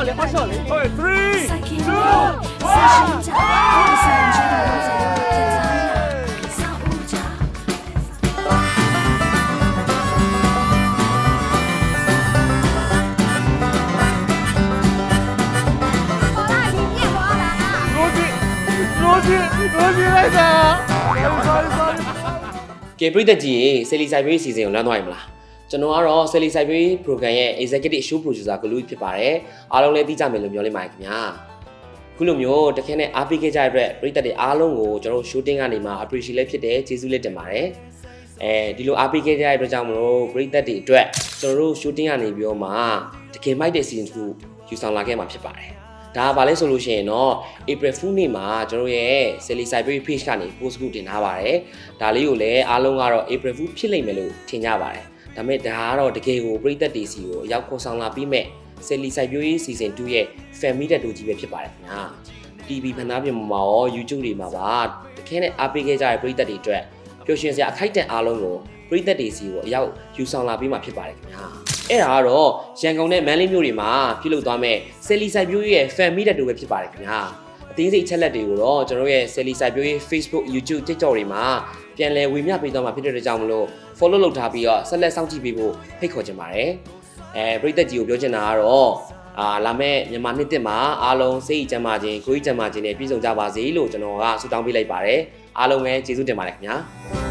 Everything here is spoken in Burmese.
shot လေဟော shot လေ ဟုတ်3 2လိုက်တာ sorry ကဲပရိသတ်ကြီးရေဆယ်လီဆိုင်ပြေးစီစဉ်ကိုလမ်းသွားရမလားကျွန်တော်ကတော့ဆယ်လီဆိုင်ပြေး program ရဲ့ executive show producer ကလူဖြစ်ပါတယ်အားလုံးလည်းသိကြမယ်လို့ပြောလိုက်ပါတယ်ခင်ဗျာခုလိုမျိုးတခဲနဲ့အားပေးခဲ့ကြတဲ့အတွက်ပရိသတ်တွေအားလုံးကိုကျွန်တော် shooting ကနေမှ appreciate လည်းဖြစ်တယ်ကျေးဇူးလည်းတင်ပါတယ်ဒီလိုအားပေးခဲ့ကြတဲ့အတွက်ကြောင့်မလို့ပရိသတ်တွေအတွက်ကျွန်တော်တို့ shooting ကနေပြီးတော့မှတကယ်မိုက်တဲ့ season 2ယူဆောင်လာခဲ့မှာဖြစ်ပါတယ်ဒါကဘာလဲဆိုလို့ရှိရင်တော့ April Fool နေ့မှာကျွန်တော်ရဲ့ Selly Cyber page ကနေ post ကူတင်ထားပါတယ်ဒါလေးကိုလည်းအားလုံးကတော့ April Fool ဖြစ်လိမ့်မယ်လို့ထင်ကြပါတယ်ဒါပေမဲ့ဒါကတော့တကယ်ကိုပရိသတ်တွေစီကိုအရောက်ခေါ်ဆောင်လာပြီးမဲ့ Selly Cyber season 2ရဲ့ fan meet တူကြီးပဲဖြစ်ပါတယ်ခင်ဗျာ TV ဖန်သားပြင်မှာရော YouTube တွေမှာပါတကယ်နဲ့အားပေးခဲ့ကြတဲ့ပရိသတ်တွေအတွက်ပျော်ရွှင်စရာအခိုက်အတန့်အားလုံးကိုပရိသတ်တွေစီကိုအရောက်ယူဆောင်လာပြီးမှဖြစ်ပါတယ်ခင်ဗျာအဲ့ဒါကတော့ရန်ကုန်နဲ့မန္တလေးမြို့တွေမှာပြုလုပ်သွားမဲ့ Selly Cyber ရဲ့ fan meet တူပဲဖြစ်ပါတယ်ခင်ဗျာအသေးစိတ်ချက်လက်တွေကိုတော့ကျွန်တော်ရဲ့ Selly Cyber ရဲ့ Facebook YouTube TikTok တွေမှာပြန်လည်ဝေမျှပေးသွားမှာဖြစ်တဲ့ကြောင့်မလို့ follow လုပ်ထားပြီးတော့ဆက်လက်စောင့်ကြည့်ပေးဖို့ဖိတ်ခေါ်ချင်ပါတယ်ပရိသတ်ကြီးကိုပြောချင်တာကတော့လာမဲ့မြန်မာနှစ်တစ်မှာအားလုံးစိတ်ကျန်းမာခြင်းကိုယ်ကျန်းမာခြင်းနဲ့ပြည့်စုံကြပါစေလို့ကျွန်တော်ကဆုတောင်းပေးလိုက်ပါတယ်အားလုံးပဲကျေးဇူးတင်ပါတယ်ခင်ဗျာ